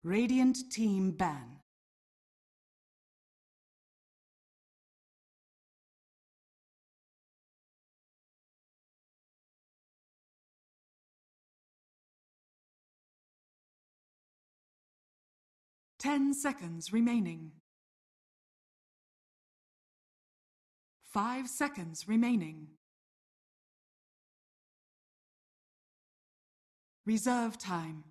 Radiant team ban. Ten seconds remaining. 5 seconds remaining. Reserve time.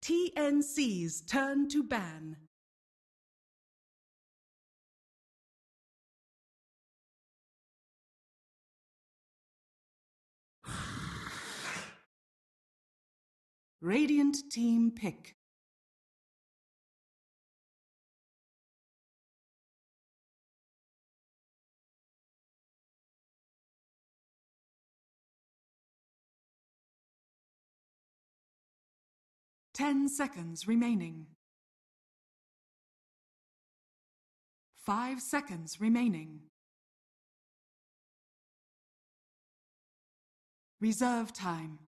TNC's turn to ban. Radiant team pick. Ten seconds remaining. 5 seconds remaining. Reserve time.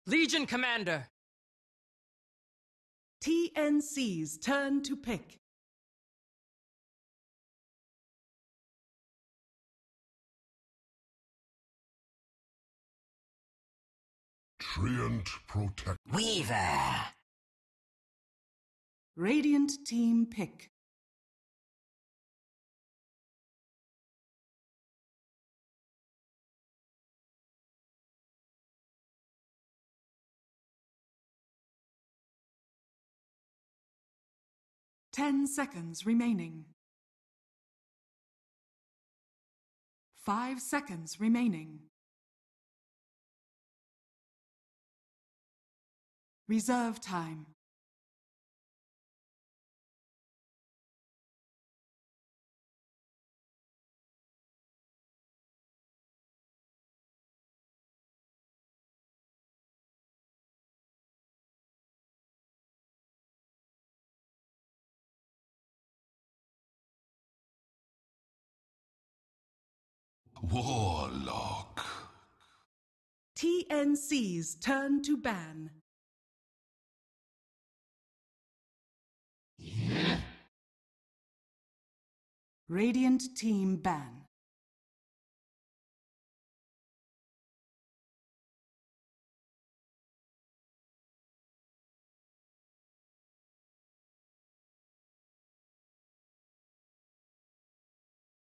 Legion Commander! TNC's turn to pick. Treant Protect. Weaver! Radiant team pick. Ten seconds remaining. 5 seconds remaining. Reserve time. Warlock. TNC's turn to ban. Radiant team ban.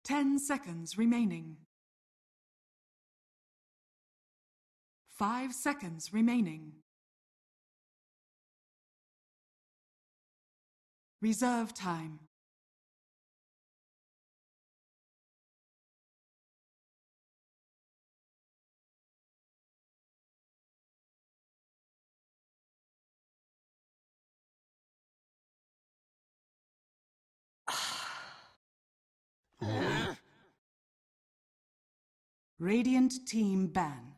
Ten seconds remaining. 5 seconds remaining. Reserve time. Radiant team ban.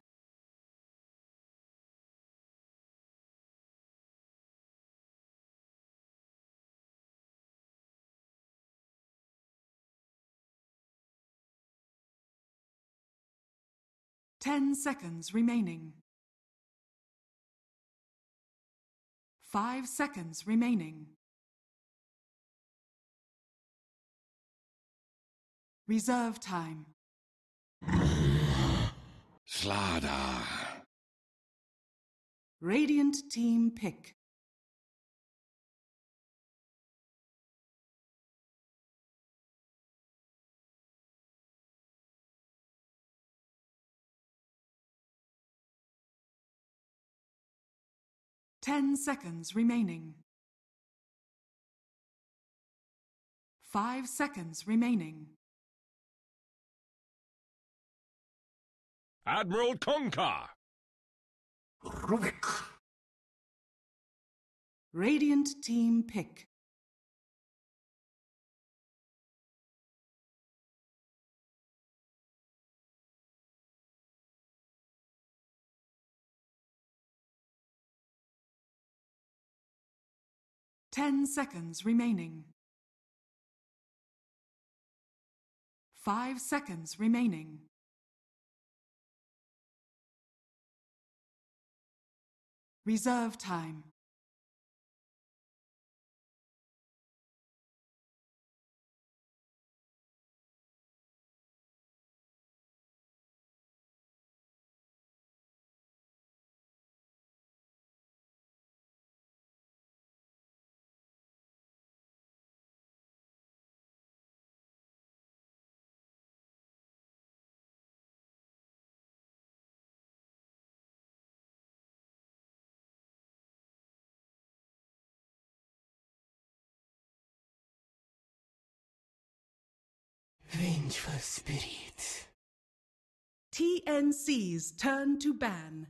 Ten seconds remaining. 5 seconds remaining. Reserve time. Slaughter. Radiant team pick. Ten seconds remaining. 5 seconds remaining. Admiral Conquer. Rubik. Radiant team pick. Ten seconds remaining. 5 seconds remaining. Reserve time. Vengeful spirit. TNC's turn to ban.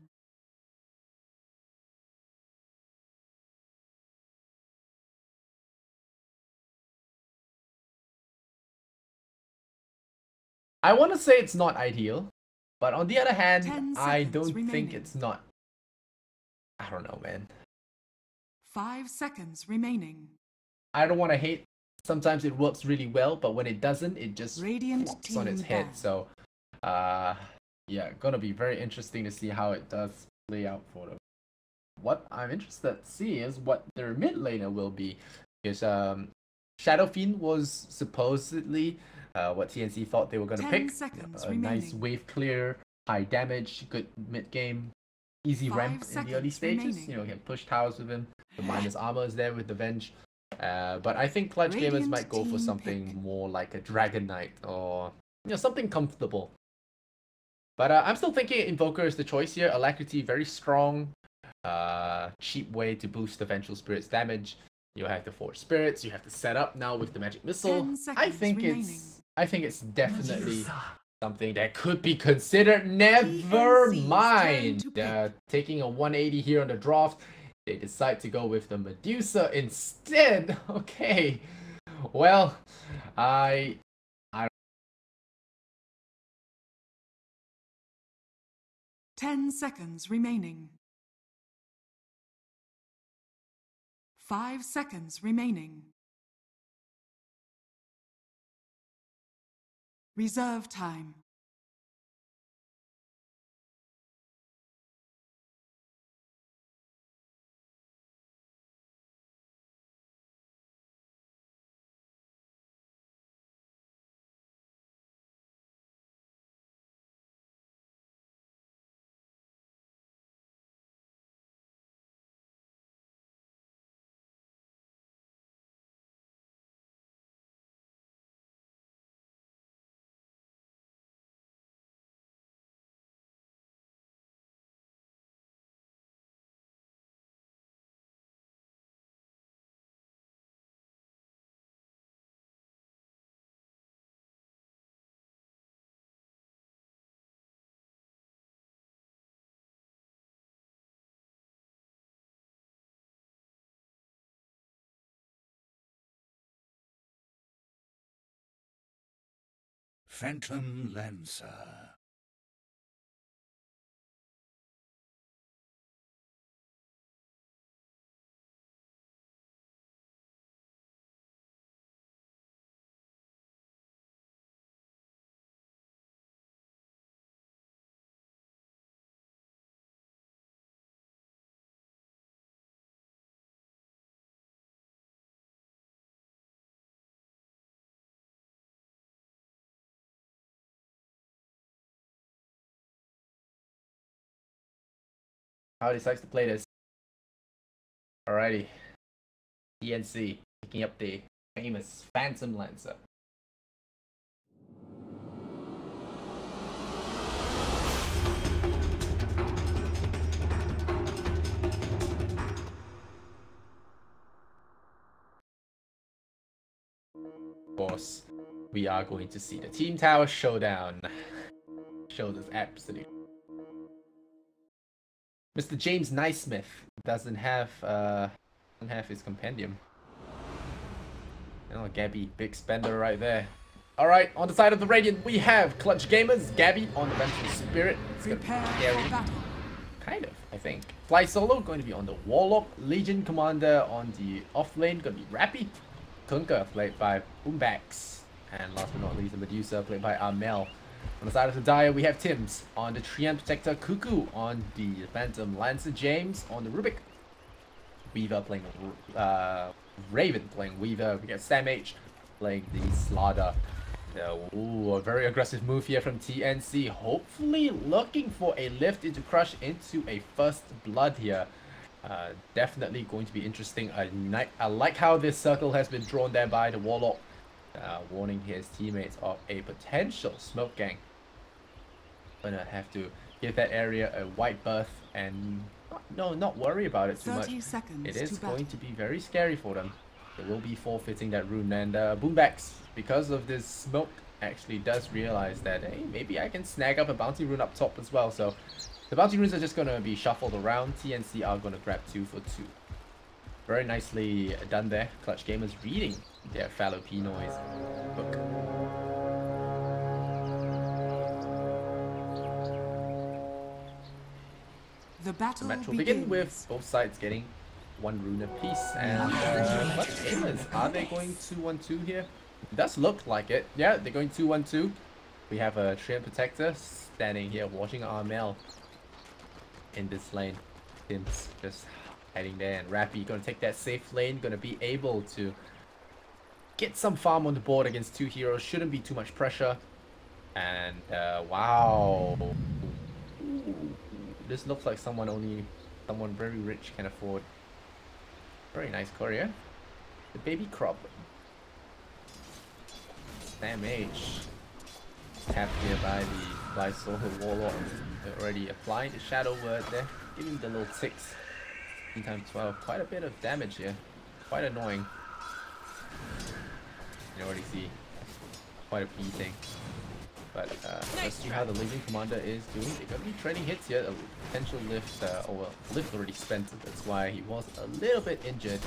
I want to say it's not ideal, but on the other hand, 10 I seconds don't think remaining. it's not. I don't know, man. 5 seconds remaining. I don't want to hate. Sometimes it works really well, but when it doesn't, it just Radiant flops on its team head. ban. So, yeah, gonna be very interesting to see how it does play out for them. What I'm interested to see is what their mid laner will be, because Shadow Fiend was supposedly what TNC thought they were gonna 10 pick. seconds A nice remaining. wave clear, high damage, good mid game, easy 5 ramp in the early seconds stages. remaining. You know, you can push towers with him. The minus armor is there with the Venge. But I think Clutch Gamers Radiant might go for team something pick. more like a Dragon Knight or something comfortable. But I'm still thinking Invoker is the choice here. Alacrity very strong, cheap way to boost the Vengeful Spirit's damage. You have the Forge Spirits. You have to set up now with the Magic Missile. 10 seconds remaining. I think it's definitely something that could be considered. Never TNC's mind. turn to pick. Taking a 180 here on the draft. They decide to go with the Medusa instead. Okay. Well, 10 seconds remaining. 5 seconds remaining. Reserve time. Phantom Lancer. how he decides to play this. Alrighty. TNC picking up the famous Phantom Lancer. Of course, we are going to see the Team Tower Showdown. Show this absolute Mr. James Naismith doesn't have his compendium. Oh, Gabby, big spender right there. Alright, on the side of the Radiant, we have Clutch Gamers, Gabby on the Vengeful Spirit. It's gonna be scary. Kind of, I think. Fly Solo going to be on the Warlock. Legion Commander on the off lane, going to be Rappy. Kunka, played by Boombax. And last but not least, the Medusa, played by Armel. On the side of the Dire, we have Tims on the Treant Protector, Cuckoo on the Phantom Lancer, James on the Rubik. Weaver playing Raven playing Weaver. We got Sam H playing the Slaughter. Ooh, a very aggressive move here from TNC. Hopefully looking for a lift into Crush into a first blood here. Definitely going to be interesting. I like how this circle has been drawn there by the Warlock. Warning his teammates of a potential smoke gang. Gonna have to give that area a wide berth and not worry about it too much. It is going to be very scary for them. They will be forfeiting that rune, and Boombax, because of this smoke, actually does realize that, hey, maybe I can snag up a bounty rune up top as well. So the bounty runes are just going to be shuffled around. TNC are going to grab 2 for 2. Very nicely done there. Clutch Gamers reading their fellow Pinoy's book. The The match will begin with both sides getting 1 rune apiece. And Clutch Gamers, are they going 2-1-2 here? It does look like it. Yeah, they're going 2-1-2. We have a Treant Protector standing here watching Armel in this lane. Tims just heading there, and Rappy gonna take that safe lane, gonna be able to get some farm on the board against 2 heroes. Shouldn't be too much pressure. And wow. Ooh, this looks like someone very rich can afford. Very nice courier. The baby crop. Sam H. Tapped here by the Fly Solo Warlock. They're already applying the Shadow Word there. Giving the little ticks. 10 times 12. Quite a bit of damage here. Quite annoying. You already see quite a beating. But let's see how the Legion Commander is doing. They're going to be trading hits here. A potential lift, lift already spent. That's why he was a little bit injured.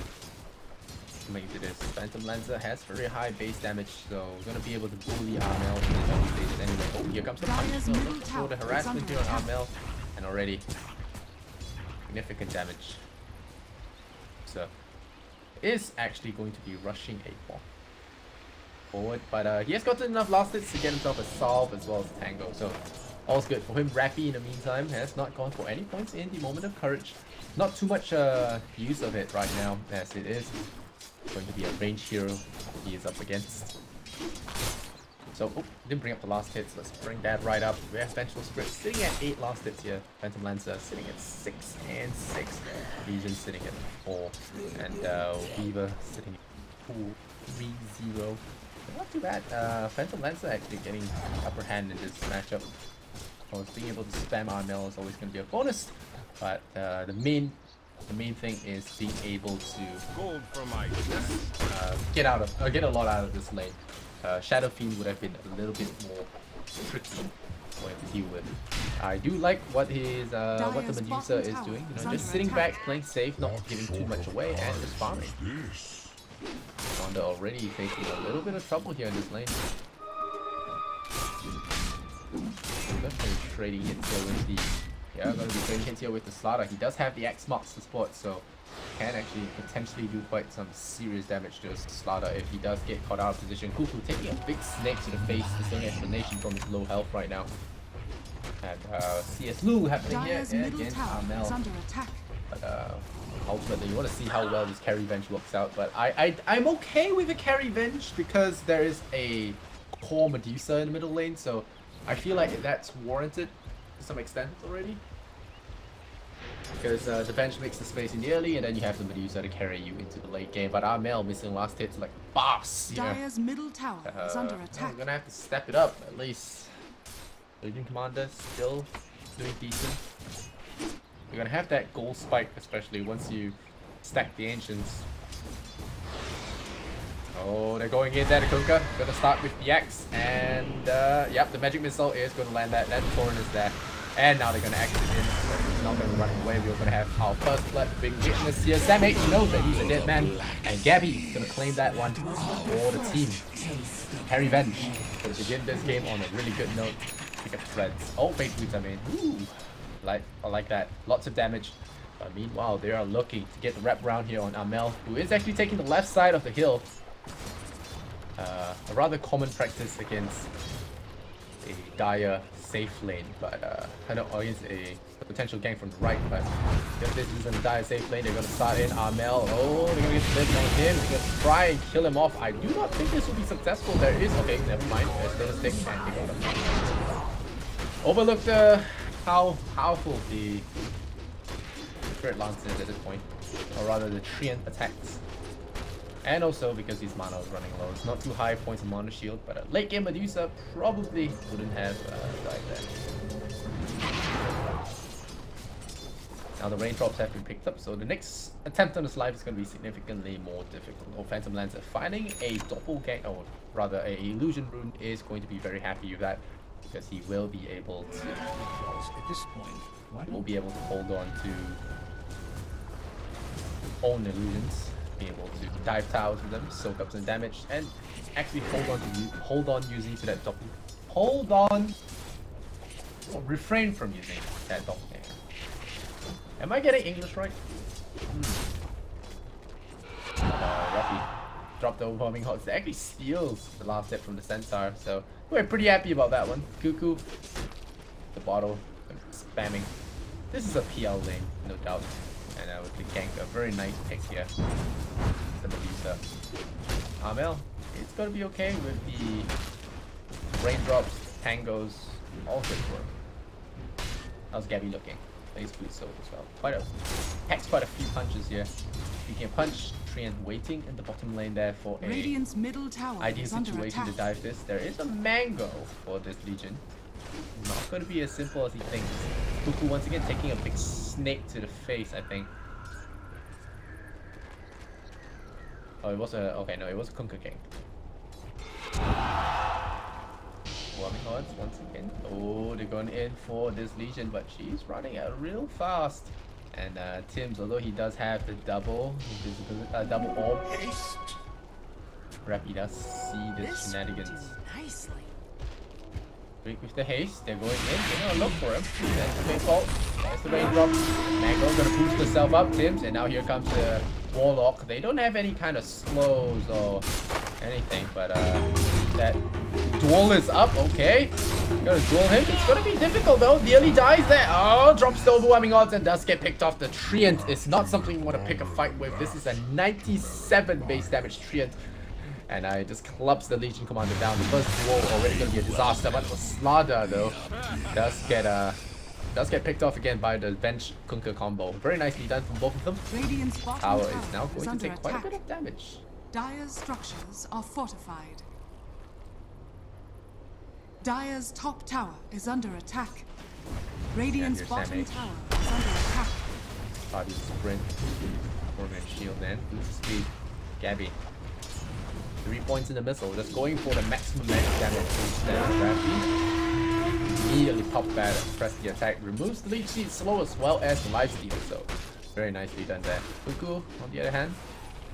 Coming to this, Phantom Lancer has very high base damage, so we're going to be able to bully Armel in the early stages anyway. Oh, here comes the punch. So look for the harassment here on Armel, and already significant damage. So is actually going to be rushing a ball forward, but he has gotten enough last hits to get himself a solve as well as a tango, so all's good for him. Rappy in the meantime has not gone for any points in the moment of courage. Not too much use of it right now, as it is going to be a range hero he is up against. So, oh, didn't bring up the last hits. Let's bring that right up. We have Vengeful Spirit sitting at 8 last hits here. Phantom Lancer sitting at 6 and 6. Legion sitting at 4. And Weaver sitting at 4-3-0. Not too bad. Phantom Lancer actually getting upper hand in this matchup. Of course, being able to spam Armel is always going to be a bonus. But the main thing is being able to get a lot out of this lane. Shadow Fiend would have been a little bit more tricky for him to deal with. I do like what what the Medusa is doing. You know, just sitting back, playing safe, not giving too much away, and just farming. Wanda already facing a little bit of trouble here in this lane. Definitely trading hits here with the. Yeah, going to be trading hits here with the Slaughter. He does have the X marks to support, so can actually potentially do quite some serious damage to his Slaughter if he does get caught out of position. Cuckoo taking a big snake to the face, displaying explanation from his low health right now. And CS Lu happening here against Armel. But ultimately, you want to see how well this carry venge works out. But I'm okay with the carry venge because there is a core Medusa in the middle lane, so I feel like that's warranted to some extent already. Because the bench makes the space in the early, and then you have the Medusa to carry you into the late game. But Armel missing last hits like boss. Dire's middle tower is under attack. I'm gonna have to step it up at least. Legion Commander still doing decent. You're gonna have that gold spike, especially once you stack the ancients. Oh, they're going in there, the Kunka. Gonna start with the Axe, and yep, the magic missile is gonna land that. That Torrent is there. And now they're going to exit in, so he's not going to run away. We're going to have our first blood being witnessed here. Sam H knows that he's a dead man, and Gabby's going to claim that one for the team. Revenge. To begin this game on a really good note. Pick up threads. Oh, fake boots, I mean. Ooh. I like that. Lots of damage. But meanwhile, they are looking to get the wrap round here on Amel, who is actually taking the left side of the hill. A rather common practice against a dire safe lane, but I don't against a potential gank from the right. But if this isn't a dire safe lane, they're gonna start in Amel. Oh, they're gonna get split on him. They're gonna try and kill him off. I do not think this will be successful. There is okay, never mind. There's still a stick and they got him. Overlooked how powerful the Spirit Lance is at this point, or rather the Treant attacks. And also because his mana is running low. It's not too high points of mana shield, but a late game Medusa probably wouldn't have died there. Now the raindrops have been picked up, so the next attempt on this life is going to be significantly more difficult. Oh, Phantom Lancer finding a doppelganger, or rather a illusion rune, is going to be very happy with that, because he will be able to hold on to own illusions. Be able to dive towers with them, soak up some damage, and actually hold on using to that refrain from using that doppelganger. Am I getting English right? Ruffy dropped the overwhelming hots. It actually steals the last step from the Centaur, so we're pretty happy about that one. Cuckoo, the bottle, spamming. This is a PL lane, no doubt. And with the gank, a very nice pick here. The Medusa. Amel, it's gonna be okay with the raindrops, tangos, all good for him. How's Gabby looking? Plays blue soul as well. Packs quite a few punches here. He can punch Treant waiting in the bottom lane there for a Radiant's middle tower ideal is under situation to attack. dive this. There is a mango for this Legion. Not going to be as simple as he thinks. Cuckoo once again taking a big snake to the face, I think. Oh, it was a... okay, no, it was a Kunkka King. Warming odds once again. Oh, they're going in for this Legion, but she's running out real fast. And Tim's, although he does have the double orb, Rappy does see this shenanigans. Nicely. With the haste, they're going in. They're gonna look for him. That's the big fault. There's the raindrop. Mango gonna boost herself up, Tim's, and now here comes the Warlock. They don't have any kind of slows or anything, but that duel is up. Okay, gonna duel him. It's gonna be difficult though. Nearly dies there. Oh, drops the overwhelming odds and does get picked off. The Treant is not something you want to pick a fight with. This is a 97 base damage Treant. And I just clubs the Legion Commander down. The first duel already going to be a disaster, but the Slada though does get picked off again by the bench Kunkka combo. Very nicely done from both of them. Radiant's bottom Tower tower is now going to under take quite a attack. bit of damage. Dire's structures are fortified. Dire's top tower is under attack. Radiant's here's bottom Sam tower is under attack. Party sprint. Foreman shield then. Boost speed. Gabby. 3 points in the missile. Just going for the maximum damage boost there. Rafi immediately pop that and press the attack. Removes the leech seed slow as well as the lifesteal. So very nicely done there. Cuckoo, on the other hand,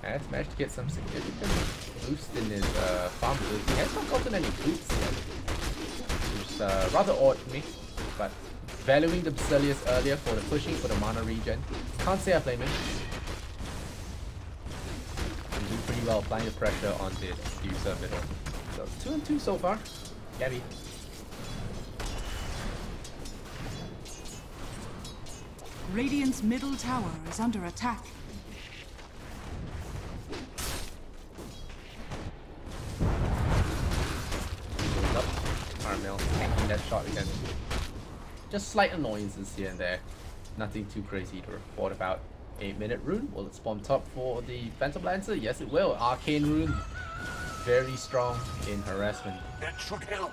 has managed to get some significant boost in his farm ability. He has not gotten any boots yet, which is rather odd to me, but valuing the Basilius earlier for the pushing for the mana regen. Can't say I blame him. He's doing pretty well applying the pressure on this user middle. So 2 and 2 so far. Gabby. Radiant's middle tower is under attack. Goes up. Carmel tanking that shot again. Just slight annoyances here and there. Nothing too crazy to report about. 8-minute rune. Will it spawn top for the Phantom Lancer? Yes, it will. Arcane rune. Very strong in harassment. That should help.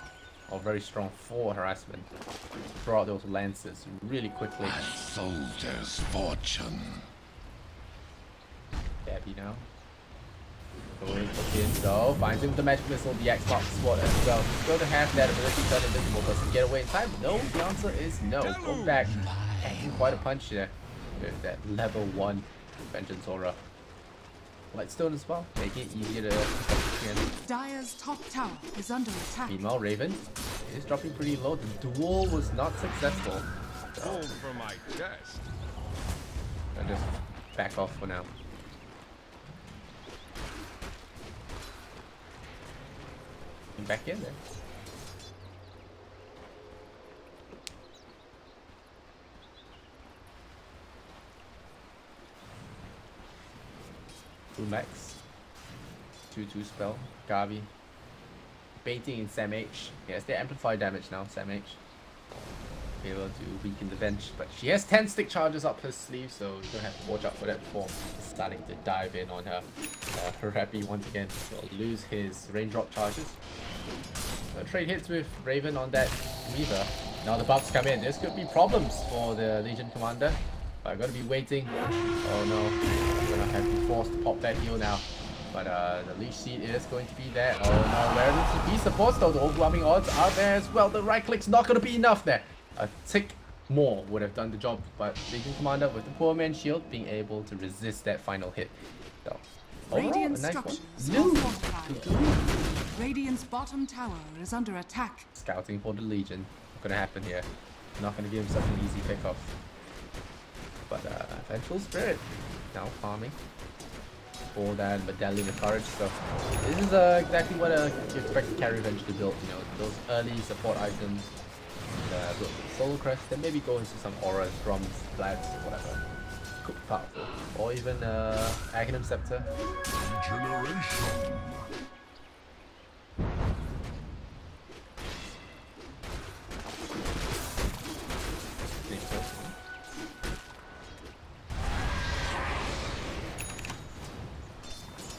Or very strong for harassment. Throw out those lances really quickly. Soldier's fortune. Gabby now. Going for in though, finds him with the magic missile, the X-Box sword as well. He's going to have that ability to turn invisible. Does he get away in time? No, the answer is no. Go back. Taking quite a punch there with that level 1 Vengeance Aura. Lightstone as well, making it easier to Dire's top tower is under attack. Meanwhile, Raven is dropping pretty low. The duel was not successful. Hold for my chest. I'll just back off for now. Back in there. Two max. 2/2 spell. Gavi. Baiting in Sam H. Yes, they amplify damage now, Sam H. Be able to weaken the bench, but she has 10 stick charges up her sleeve, so you're gonna have to watch out for that before starting to dive in on her. Happy once again will lose his raindrop charges. Trade hits with Raven on that Weaver. Now the buffs come in. This could be problems for the Legion Commander. But I'm gonna be waiting. Oh no, I'm gonna have to be forced to pop that heal now. But the leash seed is going to be there. Oh no, where are the TP supports though? The overwhelming odds are there as well. The right click's not gonna be enough there. A tick more would have done the job, but Legion Commander with the poor man's shield being able to resist that final hit. So overall, a nice one. Radiant's bottom tower is under attack. Scouting for the Legion. What's gonna happen here? Not gonna give him such an easy pick-off. But Vengeful Spirit now farming for that Medallion of Courage. So this is exactly what you expect the carry Venge to build. You know, those early support items. Build Soul Crest, then maybe go into some auras, drums, flats, whatever. Could be powerful. Or even Aghanim Scepter. Generation.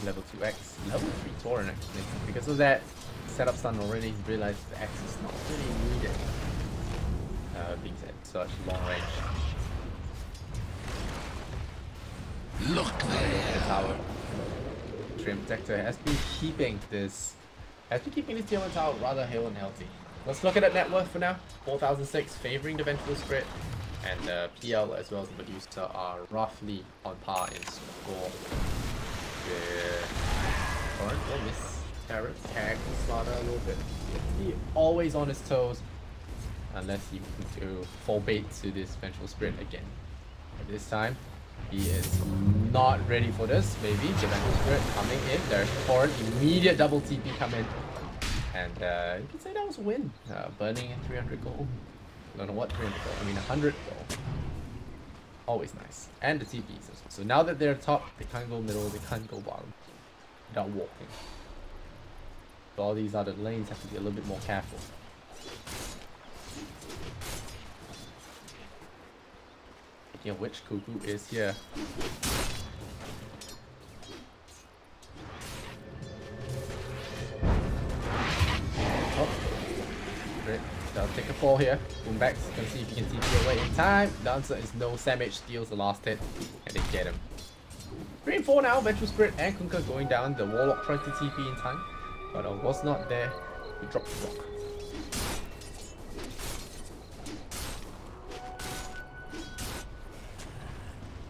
Level 2X, level 3 Tauren actually. Because of that setup stun already, realized the X is not really needed. Being said, such long range. Look there. The tower. Trim Protector has been keeping this tier 1 tower rather hale and healthy. Let's look at that net worth for now. 4,006, favoring the Vengeful Spirit. And PL as well as the Medusa are roughly on par in score. Alright, well, this Carrot tag Slaughter a little bit. He always on his toes. Unless he wants to fall bait to this Vengeful Spirit again. But this time, he is not ready for this. Maybe the Vengeful Spirit coming in. There's Torrent, immediate double TP come in. And you can say that was a win. Burning in 300 gold. I don't know what 300 gold, I mean 100 gold. Always nice. And the TPs as well. So now that they're top, they can't go middle, they can't go bottom. Without walking. So all these other lanes have to be a little bit more careful. Speaking of which, Cuckoo is here. Oh. Great. They'll take a fall here. Boombacks gonna see if he can TP away in time. The answer is no. Sam H steals the last hit and they get him. 3 and 4 now. Vengeful Spirit and Kunkka going down. The Warlock tried to TP in time, but was not there. He dropped the block.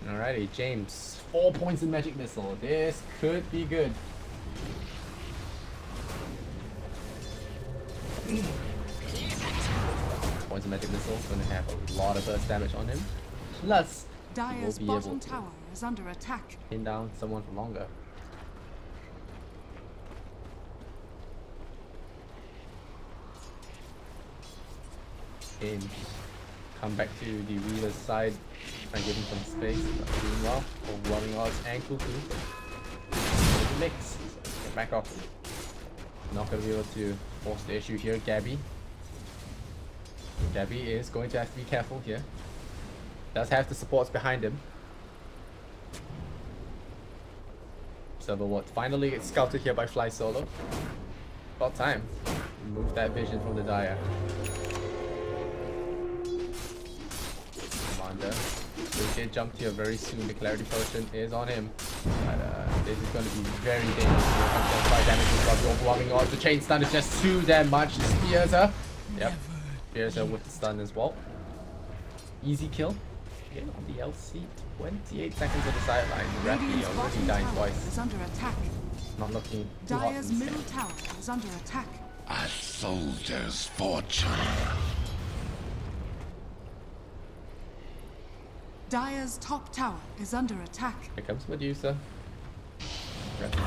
Alrighty, James. 4 points in Magic Missile. This could be good. Points in Magic Missile. Gonna have a lot of burst damage on him. Plus, Dire's bottom tower is under attack. Pin down someone for longer. James. Come back to the Weaver's side. Try and give him some space. Not doing well. Overwhelming odds and Cuckoo. Mix. So get back off. Not gonna be able to force the issue here. Gabby. Gabby is going to have to be careful here. Does have the supports behind him. Silverwatt finally gets scouted here by Fly Solo. About time. Remove that vision from the Dire. Commander will get jumped here very soon. The Clarity Potion is on him. But This is going to be very dangerous. Fire damage as well. The overwhelming odds. The chain stun is just too damn much. Spears her. Yep. Spears her with the stun as well. Easy kill. Okay, on the LC. 28 seconds of the sideline. Rappi already dying twice. Is under attack. Not looking too hot. Dire's middle tower is under attack. A soldier's fortune. Dire's top tower is under attack. Here comes Medusa.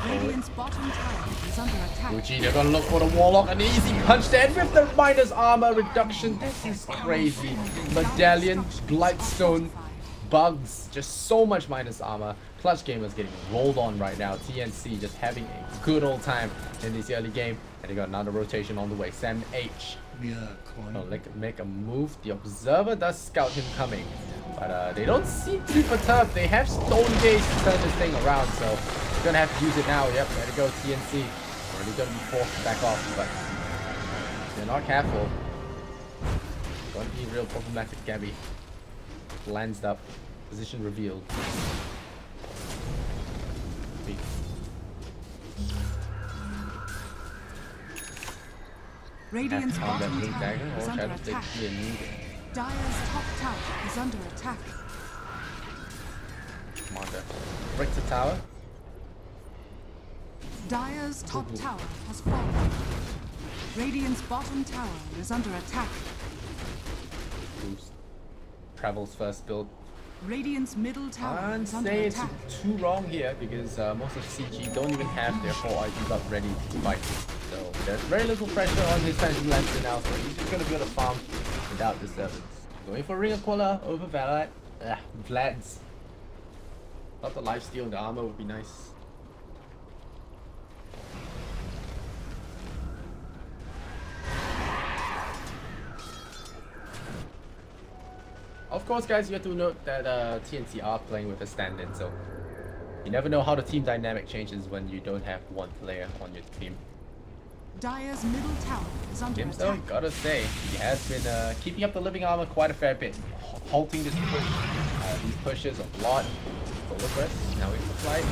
Radiant's bottom tower is under attack. Vegeta gonna look for the Warlock. An easy punch there with the minus armor reduction. This is crazy. Medallion, Blightstone, bugs. Just so much minus armor. Clutch Gamers getting rolled on right now. TNC just having a good old time in this early game. And they got another rotation on the way. Sam H. Oh, make a move. The Observer does scout him coming. But they don't seem too perturbed. They have Stone Gaze to turn this thing around. So they're going to have to use it now. Yep, there to go TNC. Already going to be forced to back off. But if they're not careful, it's going to be real problematic. Gabby lanced up. Position revealed. Radiant's bottom tower dagger, is or under shadow attack. Dire's top tower is under attack. Commander. Break the tower. Dire's top tower has fallen. Radiant's bottom tower is under attack. Boost. Travels first build. Radiant's middle tower Can't is under say it's attack. too wrong here because most of CG don't even have their 4 items up ready to fight. So there's very little pressure on his Phantom Lancer now, so he's just gonna be able to farm without disturbance. Going for Ring of Aquila over Valad. Vlads. Thought the lifesteal and the armor would be nice. Of course, guys, you have to note that TNC are playing with a stand-in, so you never know how the team dynamic changes when you don't have one player on your team. Dire's middle tower is under James, though, attack. gotta say, he has been keeping up the living armor quite a fair bit, halting this push. These pushes a lot. Solar Crest, now he's applied.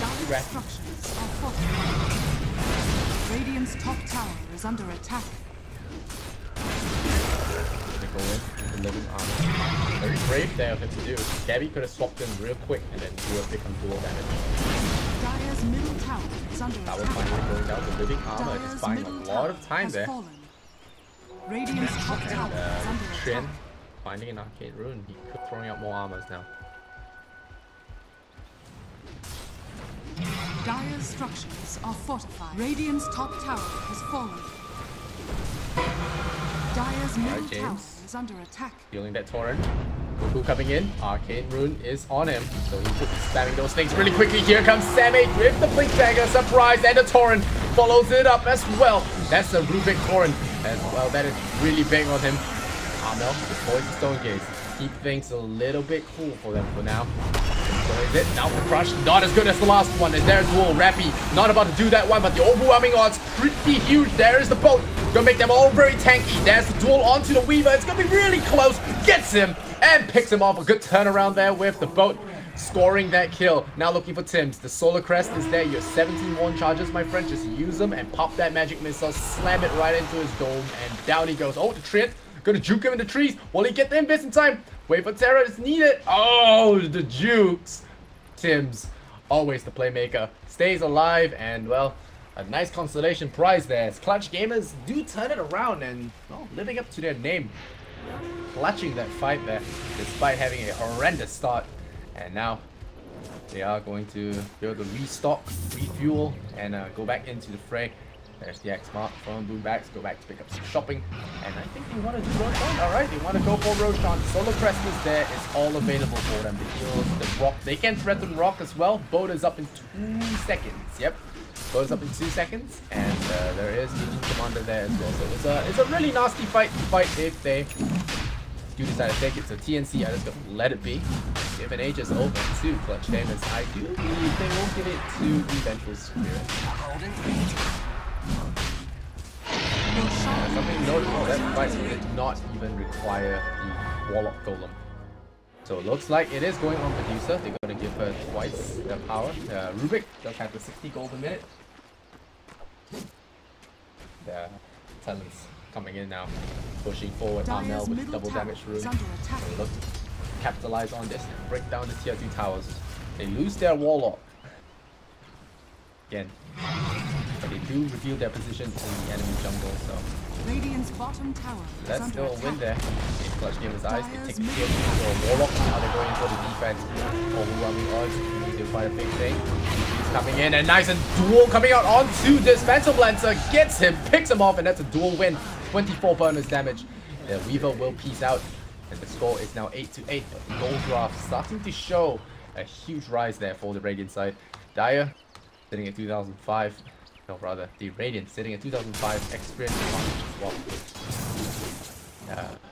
Dire's structures are fortified. Radiant's top tower is under attack. Go in with the living armor. Very brave there of him to do. Gabby could have swapped him real quick and then do a big dual damage. Dire's middle tower is under That was attack. finally going down. The living armor Dire's is buying middle a lot of tower time has there. fallen. Radiant's top tower is under Trin attack. finding an arcade rune. He could throwing out more armors now. Dire's structures are fortified. Radiant's top tower has fallen. Dire's middle tower James. is under attack. Feeling that torrent. Goku coming in. Arcade rune is on him. So he could be spamming those things really quickly. Here comes Sammy with the blink dagger. Surprise, and the torrent follows it up as well. That's a Rubik torrent as well. That is really big on him. Amel deploys the Stone Gaze. Keep things a little bit cool for them for now. So is it? Now the crush, not as good as the last one. Is there a duel? Rappi not about to do that one, but the overwhelming odds pretty huge. There is the boat. Gonna make them all very tanky. There's the duel onto the Weaver. It's gonna be really close. Gets him and picks him off. A good turnaround there with the boat scoring that kill. Now looking for Tims. The Solar Crest is there. Your 17 warn charges, my friend. Just use them and pop that magic missile. Slam it right into his dome and down he goes. Oh, the Trit. Gonna juke him in the trees. Will he get the invis in time? Wait for Terra. It's needed. Oh, the jukes. Tims, always the playmaker, stays alive, and well, a nice consolation prize there as Clutch Gamers do turn it around and, well, living up to their name. Clutching that fight there despite having a horrendous start. And now they are going to be able to restock, refuel, and go back into the fray. There's the X-Mark from Boombacks, go back to pick up some shopping. And I think they want to do Roshan. Alright, they want to go for Roshan. Solar Crest is there, it's all available for them. The heals, the rock, they can threaten rock as well. Boat is up in 2 seconds, yep. Boat is up in 2 seconds, and there is the Legion Commander there as well. So it's a really nasty fight to fight if they do decide to take it. So TNC are just going to let it be. If an age is open to Clutch Gamers, I do believe they won't give it to the Vengeful Spirit. Something notable, that fight did not even require the Warlock Golem. So it looks like it is going on Medusa. They're going to give her twice the power. Rubik does have the 60 gold a minute. The talents coming in now, pushing forward. Armel with double damage rune. So they look to capitalize on this and break down the tier 2 towers. They lose their Warlock. Again. But they do reveal their position in the enemy jungle, so Radiant's bottom tower that's still a win there. In Clutch Gamer's eyes, they take the tier 2 for a Warlock. Now they're going for the defense. Overwhelming odds. They do quite a big thing. He's coming in and nice and duel coming out onto this Phantom Lancer. Gets him, picks him off, and that's a dual win. 24 bonus damage. The Weaver will peace out. And the score is now 8-8. But gold draft starting to show a huge rise there for the Radiant side. Dire sitting at 2005. No, rather, the Radiant sitting at 2005 experience advantage as well.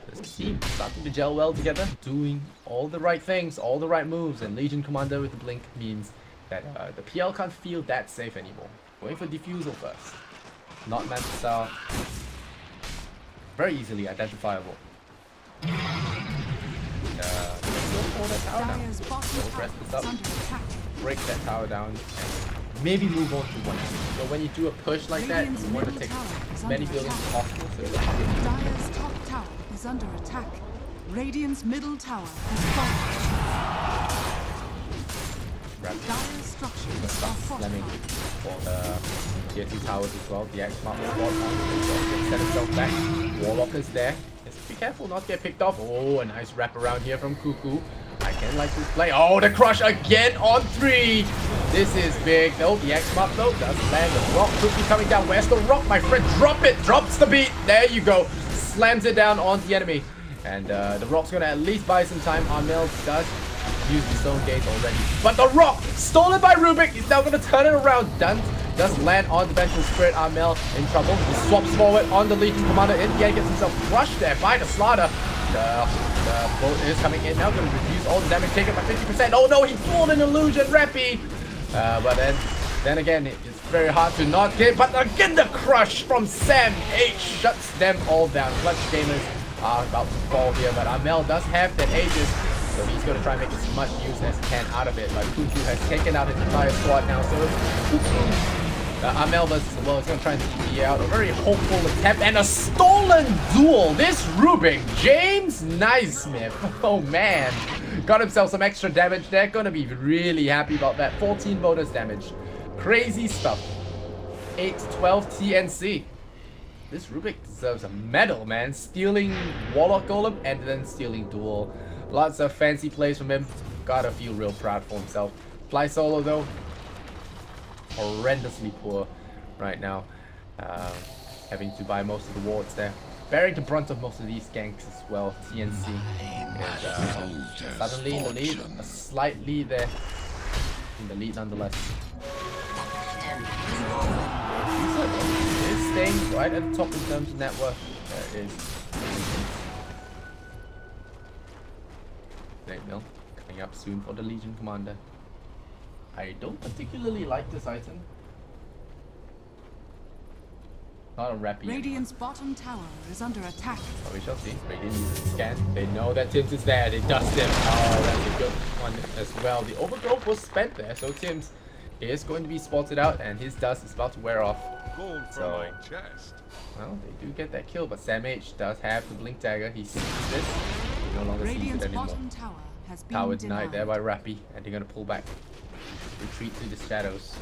This team starting to gel well together, doing all the right things, all the right moves, and Legion Commander with the blink means that the PL can't feel that safe anymore. Going for Diffusal first. Not Manta Style. Very easily identifiable. Let's go for that tower down. So press this up, break that tower down, and maybe move on to one. So when you do a push like that, you want to take as many buildings as possible. So Dire's top tower is under attack. Radiant's middle tower has fallen. Dire's structures are slamming fortified. for the tier 2 towers as well. The X-Mark will walk on, set himself back. Warlock is there. Just be careful not to get picked off. Oh, a nice wrap around here from Cuckoo. I can like this play. Oh, the crush again on 3. This is big. Though the X-Mark though does land. The rock quickly coming down. Where's the rock, my friend? Drop it. Drops the beat. There you go. Slams it down on the enemy. And the rock's gonna at least buy some time. Armel does use the stone gate already. But the rock stolen by Rubik. He's now gonna turn it around. Dunt does land on the Vengeful Spirit. Armel in trouble. He swaps forward on the Legion Commander. In the end, gets himself crushed there by the Slaughter. The boat is coming in now, going to reduce all the damage taken by 50%. Oh no, he pulled an illusion, Reppy! But then again, it's very hard to not get. But again, the crush from Sam H shuts them all down. Clutch Gamers are about to fall here, but Armel does have that Aegis, so he's going to try and make as much use as he can out of it. But Cuckoo has taken out his entire squad now, so Cuckoo. Armel versus well, he's going to try and TP out. A very hopeful attempt and a stolen duel. This Rubik, James Naismith. Oh man. Got himself some extra damage there. Going to be really happy about that. 14 bonus damage. Crazy stuff. 8-12 TNC. This Rubik deserves a medal, man. Stealing Warlock Golem and then stealing duel. Lots of fancy plays from him. Gotta feel real proud for himself. Fly solo though. Horrendously poor right now, having to buy most of the wards there, bearing the brunt of most of these ganks as well. TNC is suddenly in the lead, a slight lead there, in the lead nonetheless. Is staying right at the top in terms of net worth. There is Blade Mill coming up soon for the Legion Commander. I don't particularly like this item. Not a Rappy. Radiant's bottom tower is under attack. Oh, we shall see. Radiant uses the scan. They know that Tim's is there. They dust him. Oh, that's a good one as well. The overgrowth was spent there, so Tim's is going to be spotted out, and his dust is about to wear off. Gold from my chest. Well, they do get that kill, but Sam H does have the blink dagger. He sees this. He no longer sees it anymore. Bottom tower has been Tower denied there by Rappy, and they're gonna pull back. Retreat to the shadows.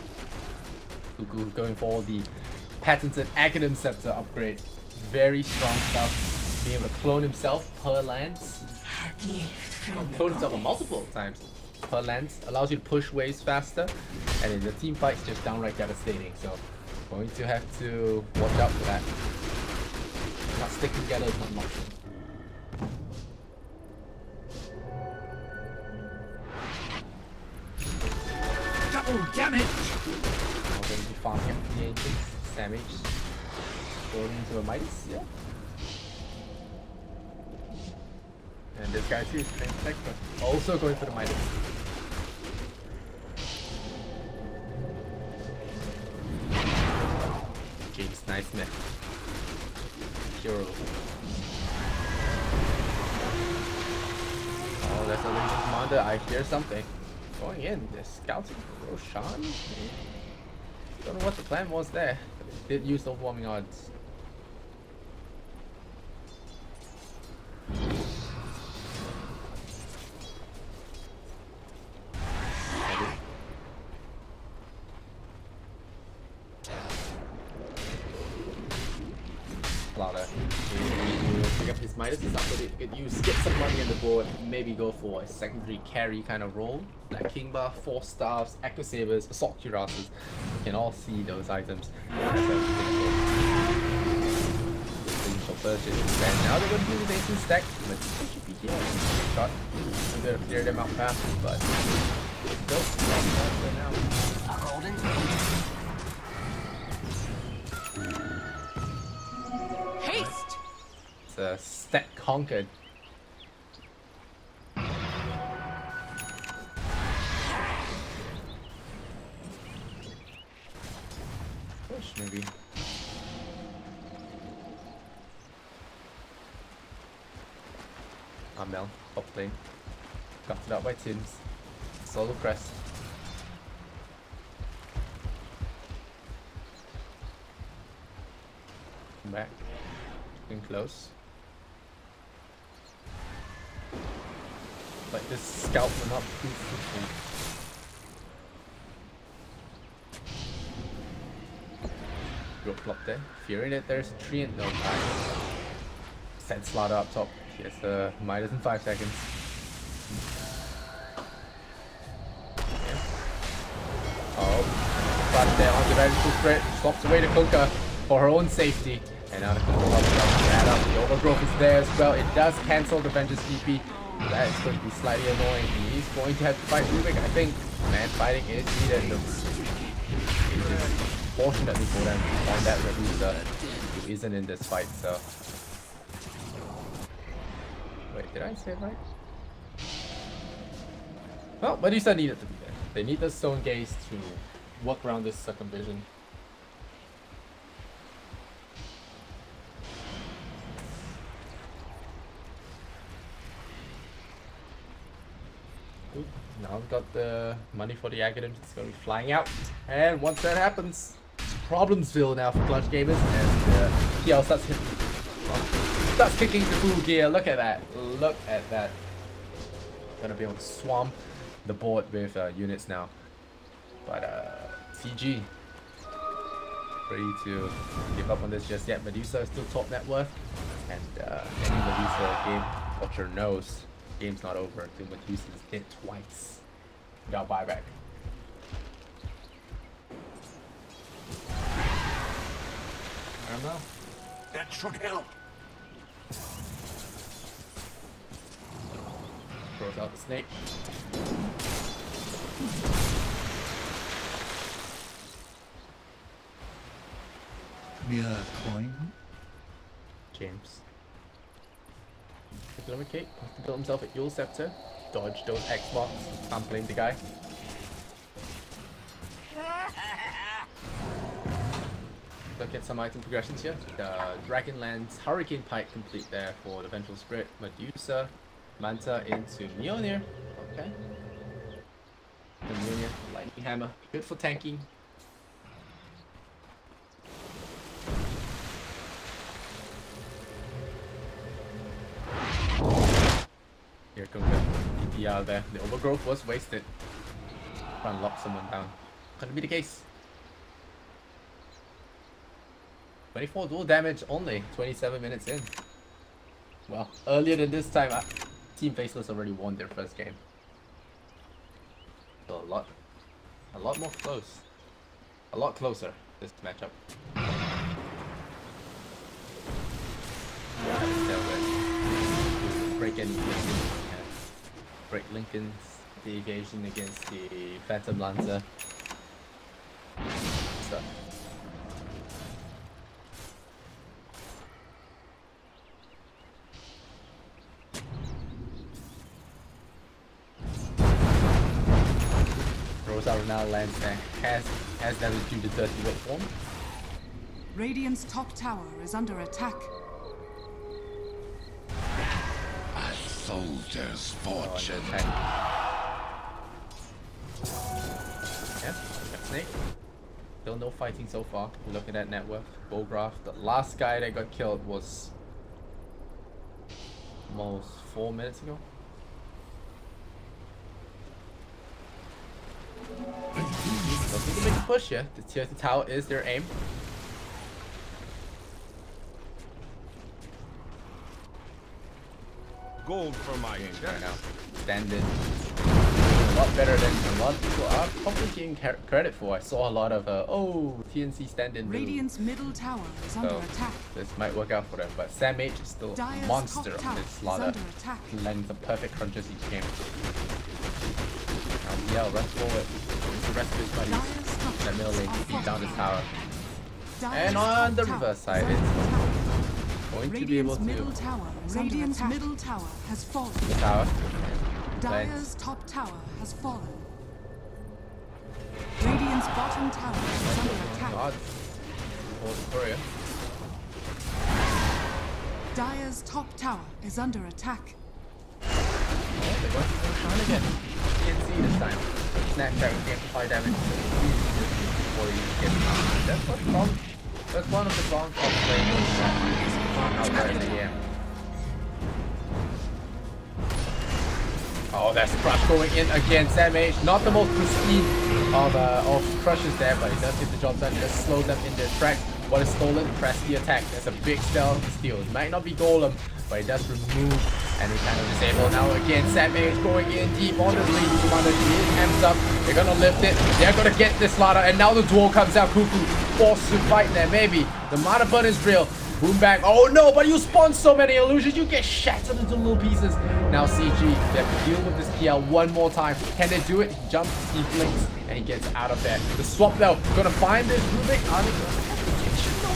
Cuckoo going for the patented Academ Scepter upgrade. Very strong stuff. Being able to clone himself per lance. Clone himself multiple times per lance. Allows you to push waves faster. And in the team fight's just downright devastating. So going to have to watch out for that. Not sticking together is not an option. Double damage! Now going to be farming up the Ancients. Damage. Going into a Midas, yeah. And this guy too, Strength Protector. Also going for the Midas. James Naismith. Hero. Oh, that's So ladies and commander, I hear something. Going in, they're scouting Roshan? Don't know what the plan was there. They did use the warming odds. Pick up his Midas is up with it. You could use, get some money on the board, maybe go for a secondary carry kind of role. Like King Bar, Force Staffs, Echo Sabers, Assault Cuirasses. You can all see those items. Purchase. And now they're going to do the Ancient stack. But they should be here. Shot. I'm going to clear them out fast, but still for now. Golden. Haste! It's a stack conquered. Push maybe. Amel, top lane. Got it out by Tims. Solo crest. Come back. Getting close. Like this scout will not prove fruitful. Drop flop there. Fearing it, there's a tree and no time. Send Slaughter up top. She has the Midas in 5 seconds. Yeah. Oh, but there on the vengeful spirit, swaps away the Kunkka for her own safety. And now the Kunkka up that up. The overgrowth is there as well. It does cancel the Vengeance TP. That is going to be slightly annoying. He's going to have to fight Rubik. I think man fighting is needed. Fortunately for them, on that Medusa who isn't in this fight, so. Wait, did I say it right? Well, Medusa needed to be there. They need the Stone Gaze to work around this circumvision. Ooh, now we've got the money for the Aghanim. It's going to be flying out. And once that happens, Problemsville now for Clutch Gamers. And PL starts hitting. That's kicking the full gear. Look at that. Look at that. Gonna be able to swamp the board with units now. But CG ready to give up on this just yet. Medusa is still top net worth. And any Medusa game watcher knows game's not over until Medusa is hit twice without buyback. I don't know. That should help. Throws out the snake. Mere coin. James. Economic wants to build himself a Yule Scepter. Dodge those Xbox. Can't blame the guy. Look at some item progressions here. The Dragonlance Hurricane Pike complete there for the Vengeful Spirit. Medusa. Manta into Mjolnir. Okay. The Mjolnir, Lightning Hammer. Good for tanking. Here comes the EPR there. The overgrowth was wasted. Trying to lock someone down. Couldn't be the case. 24 dual damage only. 27 minutes in. Well, earlier than this time, Team Faceless already won their first game. So a lot more close. A lot closer, this matchup. Break any break Lincoln's the evasion against the Phantom Lancer. Stuff. Rosa now lands there. Has that reduced to 30 weight form. Radiant's top tower is under attack. soldier's Oh, fortune. Yeah, Snake. Still no fighting so far. Look at that net worth. Bograph. The last guy that got killed was almost 4 minutes ago. Looking to make a push here. The tier 2 tower is their aim. Gold for my Right chest. now. Standard. A lot better than a lot of people are probably getting credit for. I saw a lot of TNC stand-in. Radiant's middle tower is under attack. This might work out for them, but Sam H is still a Dire's monster top on tower this is slaughter. under attack. Lands the perfect crunches each game. Now rush forward. The rest of his buddies. Dire's That middle lane to beat down this tower. Dire's And on the top reverse tower side, is under it's attack. going to be able Radiant's to middle tower is Radiant's middle tower has fallen. the tower. Dire's top tower has fallen. Radiant's bottom tower is under attack. God. Hold the courier. Dire's top tower is under attack. Oh, they're going to try again. TNC this time. Snapchat with amplify damage. Before he gets that's what's wrong. That's one of the wrong of playing out there in the air. Oh, that's Crush going in again. Sam H, not the most pristine of crushes there, but he does get the job done. Just slow them in their track. What is stolen? Press the attack. That's a big steal. It might not be Golem, but it does remove any kind of disable. Now again, Sam H going in deep on the lead. Commander, he is amped up. They're gonna lift it. They're gonna get this slaughter, and now the duel comes out. Cuckoo forced to fight there. Maybe the mana burn is real. Boom bang. Oh no, but you spawn so many illusions, you get shattered into little pieces. Now CG, they have to deal with this PL one more time. Can they do it? He jumps, he blinks, and he gets out of there. The swap though, gonna find this Rubik.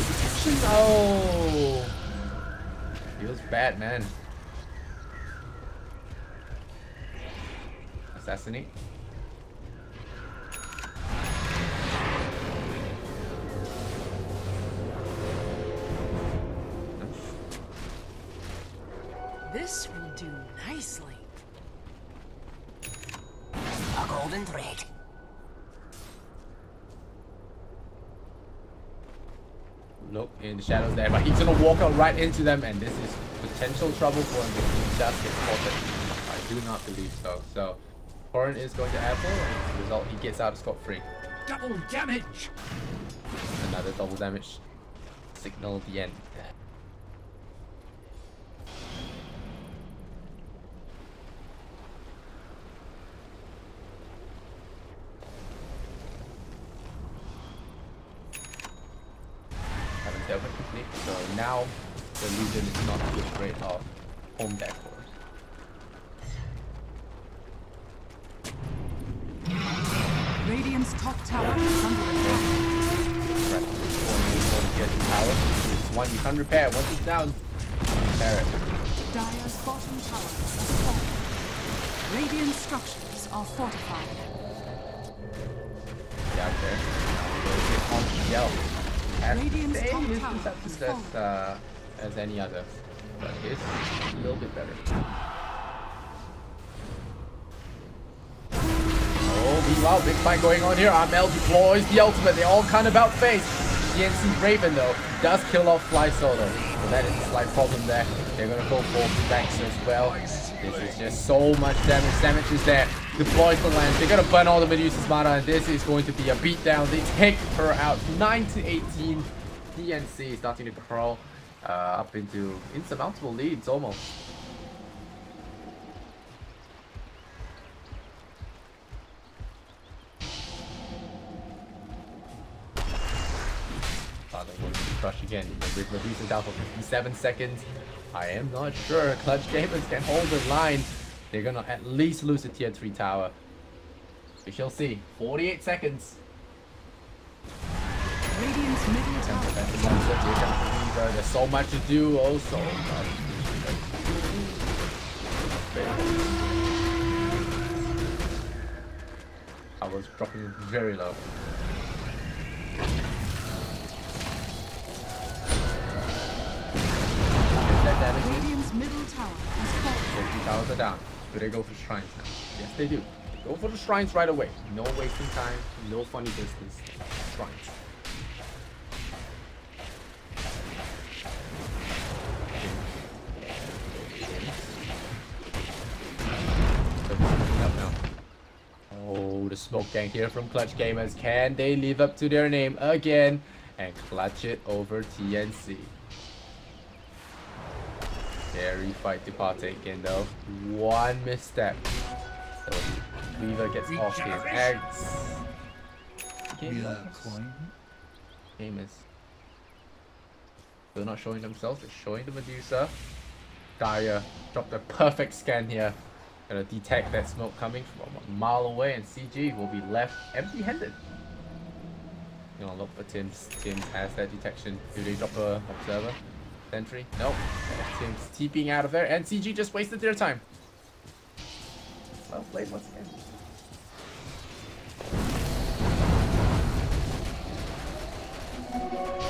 Protection. Oh, feels bad, man. Assassinate. This will do nicely. A golden thread. Look in the shadows there, but he's gonna walk out right into them, and this is potential trouble for him if he does get spotted. I do not believe so. So, Corin is going to apple, and as a result, he gets out scot-free. Double damage! Another double damage. Signal the end. Haven't dealt with quickly, so now the Legion is not too afraid of home deck cores. Radiant's top tower is under attack. It's one you can repair. Once it's down, repair it. Dire's bottom tower has fallen. Radiant structures are fortified. Get out there. Get on the yell. Radiant's Same top distance tower is as any other, but it's a little bit better. Oh, meanwhile, big fight going on here. Armel deploys the ultimate. They all kind of about face. TNC Raven though does kill off Fly Solo, so that is a slight problem there. They're gonna go for Banks as well. This is just so much damage. Damage is there. Deploy for land. They're gonna burn all the Medusa's mana, and this is going to be a beatdown. They take her out 9-18. TNC starting to crawl up into insurmountable leads almost. They're going to crush again. With Medusa down for 57 seconds. I am not sure Clutch Gamers can hold the line. They're gonna at least lose the tier 3 tower. We shall see. 48 seconds. Radiant's middle tower. There's so much to do. Oh, so much. I was dropping very low. Radiant's middle tower has fallen. Towers are down. Do they go for shrines now? Yes, they do. They go for the shrines right away. No wasting time. No funny business. Shrines. Oh, the smoke gang here from Clutch Gamers. Can they live up to their name again and clutch it over TNC? Scary fight to partake in though. One misstep. So Weaver gets off his eggs. Gamers. They're not showing themselves, they're showing the Medusa. Dyer dropped a perfect scan here. Gonna detect that smoke coming from a mile away, and CG will be left empty-handed. Gonna look for Tim's. Tim's has that detection. Do they drop a observer? Sentry? Nope. Tim's TPing out of there, and CG just wasted their time. Well played once again.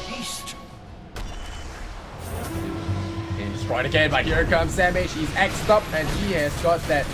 Beast. Destroyed again, but here comes Samich. He's X'd up and he has got that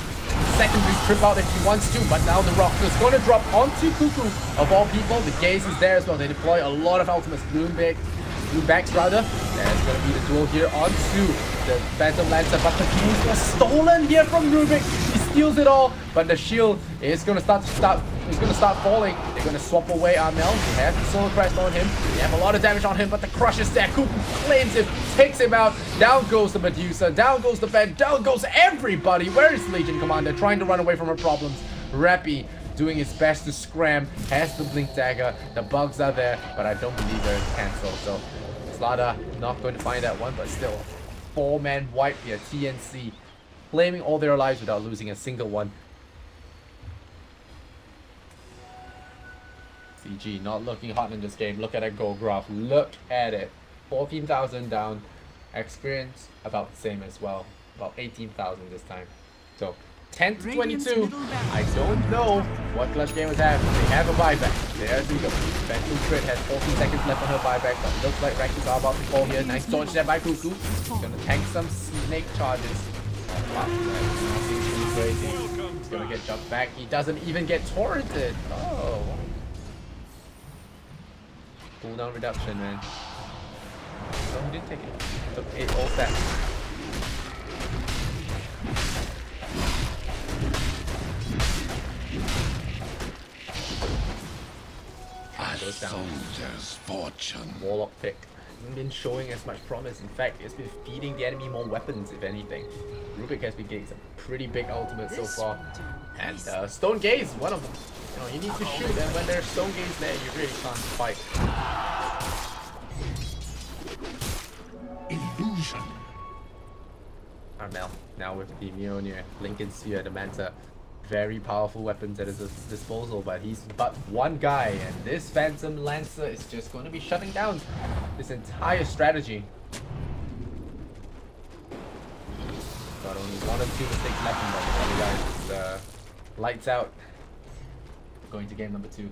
secondary trip out if he wants to, but now the rock is going to drop onto Cuckoo of all people. The gaze is there as well. They deploy a lot of ultimates. Bluebacks rather. There's going to be the duel here onto the Phantom Lancer, but the fuse was stolen here from Rubik. He steals it all, but the shield is going to start falling. They're going to swap away Armel. They have the Solar Crest on him. They have a lot of damage on him, but the Crush is there. Cuckoo claims him, takes him out. Down goes the Medusa, down goes the Bed, down goes everybody. Where is Legion Commander trying to run away from her problems? Rappy doing his best to scram, has the Blink Dagger. The bugs are there, but I don't believe they're cancelled. So Slada not going to find that one, but still 4-man wipe here. TNC claiming all their lives without losing a single one. CG not looking hot in this game. Look at that goal graph. Look at it. 14,000 down. Experience about the same as well. About 18,000 this time. So 10 to 22. I don't know what Clutch Gamers have. They have a buyback. There we go. Phantom Crit has 14 seconds left on her buyback, but looks like rankings are about to fall here. Nice dodge there by Cuckoo. He's gonna tank some snake charges. Wow, that's crazy. He's gonna get jumped back. He doesn't even get torrented. Oh. Cooldown reduction, man. Oh, he did take it. Took 8 all stats. Goes down. Soldier's fortune. Warlock pick. Hasn't been showing as much promise. In fact, it's been feeding the enemy more weapons, if anything. Rubik has been getting some pretty big ultimates so far. And Stone Gaze, one of them. You know, you need to shoot, and when there's Stone Gaze there, you really can't fight. Illusion. Armel, now with the Mjolnir, Lincoln Sphere, the Manta. Very powerful weapons at his disposal, but he's but one guy, and this Phantom Lancer is just going to be shutting down this entire strategy. Got only 1 or 2 mistakes left in that, otherwise lights out. Going to game number 2.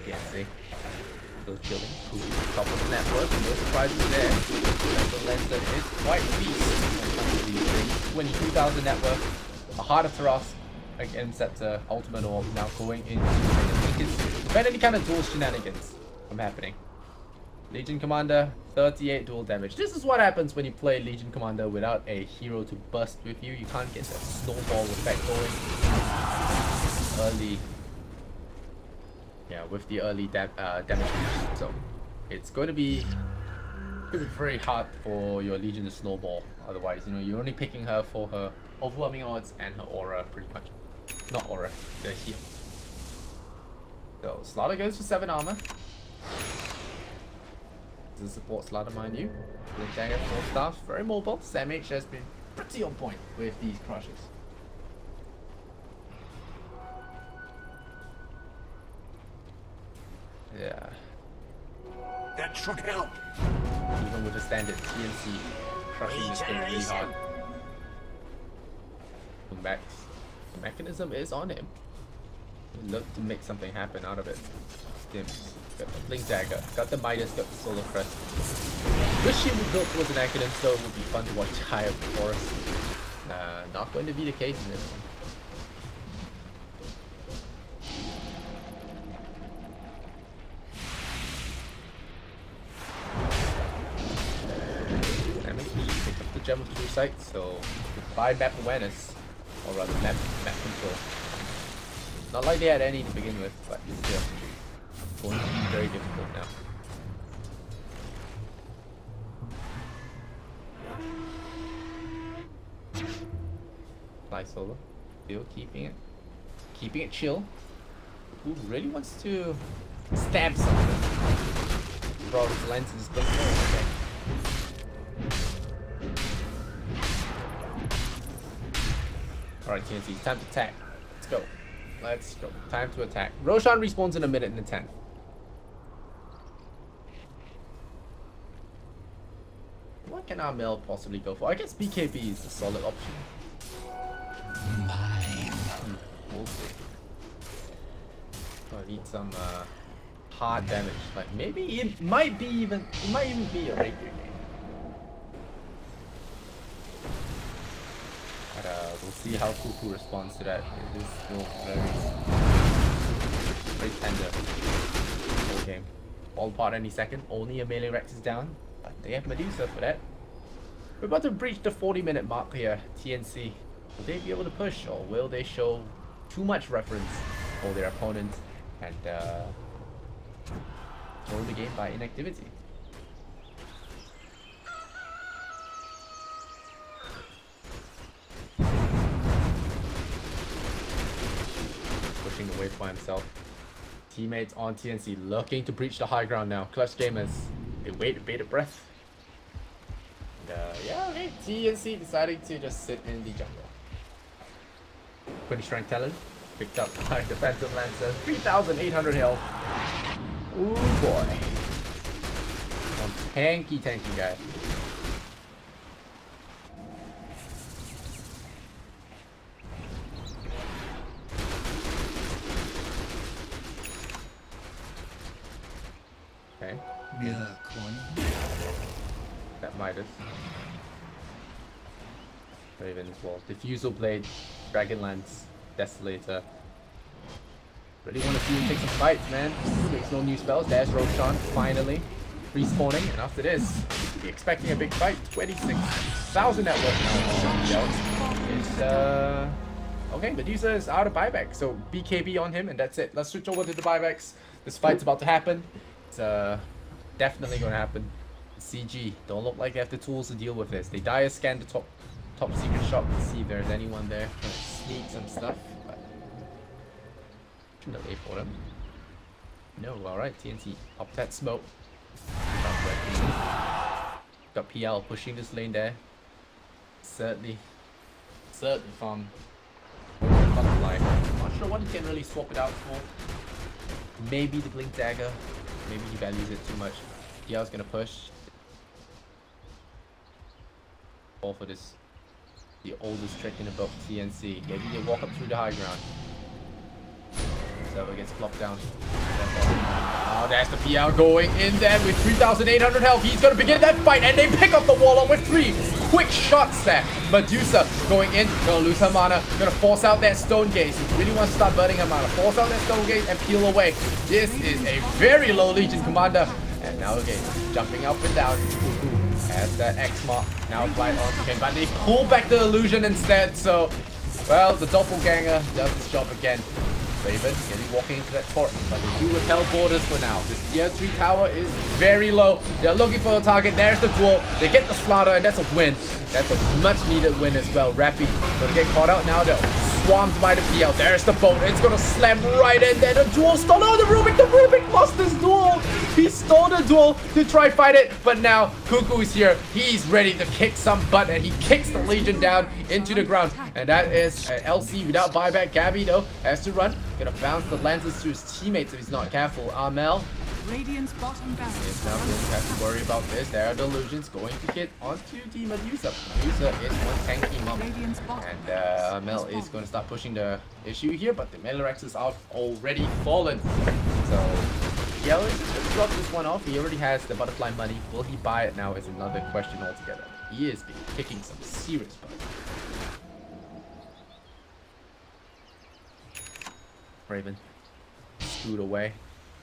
TNC. Still chilling. Top of the network. No surprises there. The Lancer is quite beast when it comes to these things. 22,000 network. A harder thrust against that ultimate orb now going into prevent any kind of dual shenanigans from happening. Legion Commander, 38 dual damage. This is what happens when you play Legion Commander without a hero to burst with you. You can't get that snowball effect going early. Yeah, with the early damage, so it's going to be very hard for your Legion to snowball. Otherwise, you know, you're only picking her for her overwhelming odds and her aura, pretty much. Not aura, the heal. So Slaughter goes for 7 armor. This is a support Slaughter, mind you. Blink Dagger, 4 staff, very mobile. Samich has been pretty on point with these crushes. Yeah. That should help. Even with the standard TNC, crushing this thing really hard. Max. The mechanism is on him. Look to make something happen out of it. Stims. Got the Blink Dagger. Got the Midas. Got the Solar Crest. Wish he would build towards an Accident, so it would be fun to watch higher Forest. Not going to be the case in this one. Pick up the Gem of True Sight, so goodbye map awareness, or rather map control. Not like they had any to begin with, but still going to be very difficult now. Fly solo, still keeping it chill. Who really wants to stab something? Bro, his lens is blinking. Okay. Alright, TNC, time to attack. Let's go. Let's go. Time to attack. Roshan respawns in a minute and a 10. What can Amel possibly go for? I guess BKB is a solid option. We'll see. I need some hard damage. Like maybe it might even be a rapier game. But we'll see how Cuckoo responds to that. It is still very tender whole game. All part any second. Only a melee Rex is down, but they have Medusa for that. We're about to breach the 40-minute mark here. TNC. Will they be able to push, or will they show too much reference for their opponent and throw the game by inactivity? Pushing the wave by himself. Teammates on TNC looking to breach the high ground now. Clutch gamers, they wait with bated breath. And, yeah, okay. TNC deciding to just sit in the jungle. 20 strength talent, picked up by the Phantom Lancer, 3,800 health. Ooh boy. One tanky guy. Okay. That Midas. Raven's Wall. Diffusal Blade, Dragonlance, Desolator. Really want to see him take some fights, man. Makes no new spells. There's Roshan finally respawning, and after this, be expecting a big fight. 26,000 net worth now. Is okay. Medusa is out of buyback, so BKB on him, and that's it. Let's switch over to the buybacks. This fight's about to happen. It's definitely going to happen. CG don't look like they have the tools to deal with this. They dire scan the top secret shop to see if there's anyone there trying to sneak some stuff, but no A for them. No, alright, TNT. Up that smoke. Got PL pushing this lane there. Certainly from Butterfly. Not sure what he can really swap it out for. Maybe the Blink Dagger. Maybe he values it too much. PL's gonna push. All for this. The oldest trick in about TNC. Maybe they walk up through the high ground. So it gets flopped down. Oh, there's the PL going in there with 3,800 health. He's going to begin that fight, and they pick up the wall on with 3 quick shots there. Medusa going in, going to lose her mana, going to force out that Stone Gaze. He really wants to start burning her mana. Force out that Stone Gaze and peel away. This is a very low Legion commander. And now again, jumping up and down. As that X mark now applied on him, but they pull back the illusion instead. So, well, the doppelganger does its job again. Raven getting walking into that fort, but they do repel borders for now. This tier 3 tower is very low. They're looking for a target. There's the duel. They get the slaughter, and that's a win. That's a much needed win as well. Rappy gonna get caught out now though. Swarmed by the PL. There's the boat. It's gonna slam right in there. The duel stole. Oh, the Rubik lost this duel. He stole the duel to try fight it, but now Cuckoo is here. He's ready to kick some butt, and he kicks the Legion down into the ground. And that is an LC without buyback. Gabby though has to run. Gonna bounce the lances to his teammates if he's not careful. Amel Radiant's bottom barracks Yes, are now under don't have attack. to worry about this. There are delusions going to hit onto the Medusa. Medusa is one tanky mom. Radiant's bottom And barracks Mel has is going to start pushing the issue here, but the Melorexes are already fallen. So Yellow is just going to drop this one off. He already has the butterfly money. Will he buy it now is another question altogether. He is kicking some serious butt. Raven scoot away.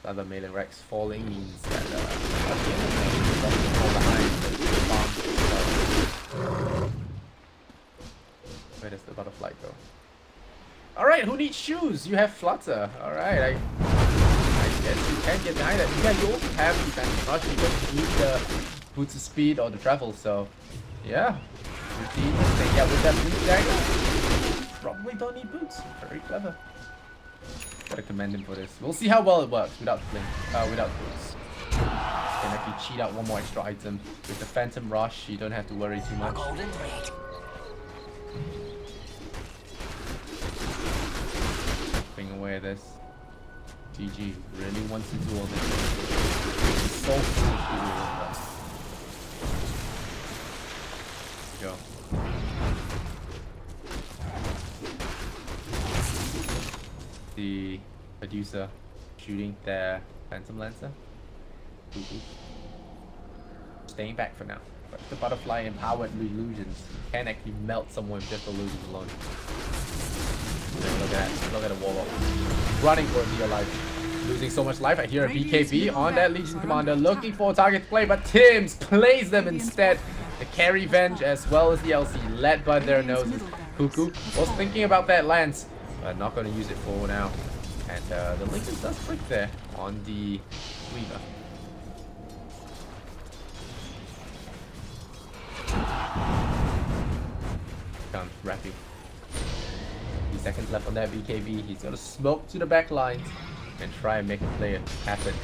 The other melee Rex falling means that at the end of the game, he's going to fall behind the bomb. Where does the butterfly go? Alright, who needs shoes? You have Flutter. Alright, I guess you can get behind that. Yeah, you also have the Phantom Rush. You don't need the boots of speed or the travel, so yeah. Routine, yeah, with that boot dagger, probably don't need boots. Very clever. Gotta commend him for this. We'll see how well it works without boots. Can actually cheat out one more extra item. With the Phantom Rush, you don't have to worry too much. Bring away this. GG really wants to do all this. It's so foolish to do all that. Go. The Medusa shooting their Phantom Lancer. Staying back for now. But the butterfly empowered illusions can actually melt someone with just illusions alone. Look at that. Look at the Warlock. Running for dear life. Losing so much life. I hear a BKB on that Legion Commander looking for a target to play, but Tim's plays them instead. The carry Venge as well as the LC led by their noses. Cuckoo was thinking about that lance, but not going to use it for now. And the Lincoln does break there on the Weaver. Come, Rappy. 3 seconds left on that BKB. He's going to smoke to the back lines and try and make a play happen.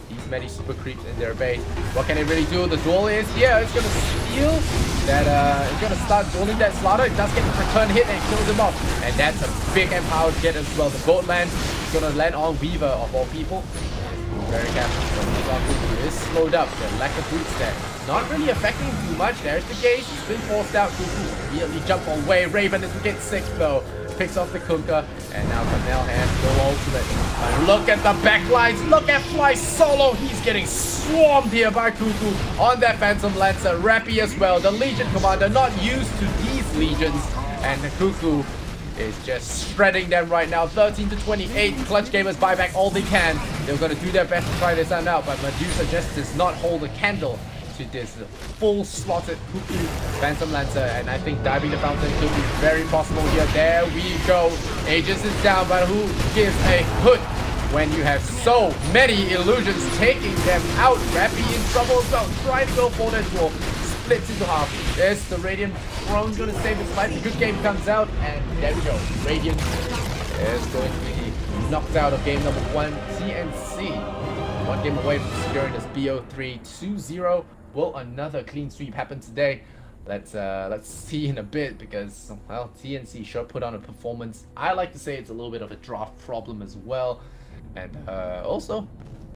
These many super creeps in their base. What can it really do? The duel is here. It's going to steal that. It's going to start dueling that Slaughter. It does get the return hit and kills him off. And that's a big empowered get as well. The boat land is going to land on Weaver of all people. Very careful. He is slowed up. The lack of boots there. Not really affecting him too much. There's the gauge. He's been forced out. Cuckoo immediately jump away. Raven is get 6 though. Picks off the Kunkka, and now Camel has no ultimate. Look at the backlines, look at Fly Solo, he's getting swarmed here by Cuckoo on that Phantom Lancer. Rappy as well, the Legion Commander not used to these Legions, and the Cuckoo is just shredding them right now. 13 to 28, Clutch Gamers buy back all they can. They're going to do their best to try this out now, but Medusa just does not hold a candle to this full slotted Cuckoo Phantom Lancer, and I think diving the fountain could be very possible here. There we go. Aegis is down, but who gives a hoot when you have so many illusions taking them out? Rappy in trouble as well, trying to go for that duel. Splits into half. There's the Radiant Throne going to save his life. The good game comes out, and there we go. Radiant is going to be knocked out of game number 1. TNC 1 game away from securing this bo3 2-0. Will another clean sweep happen today? Let's see in a bit, because well, TNC sure put on a performance. I like to say it's a little bit of a draft problem as well, and also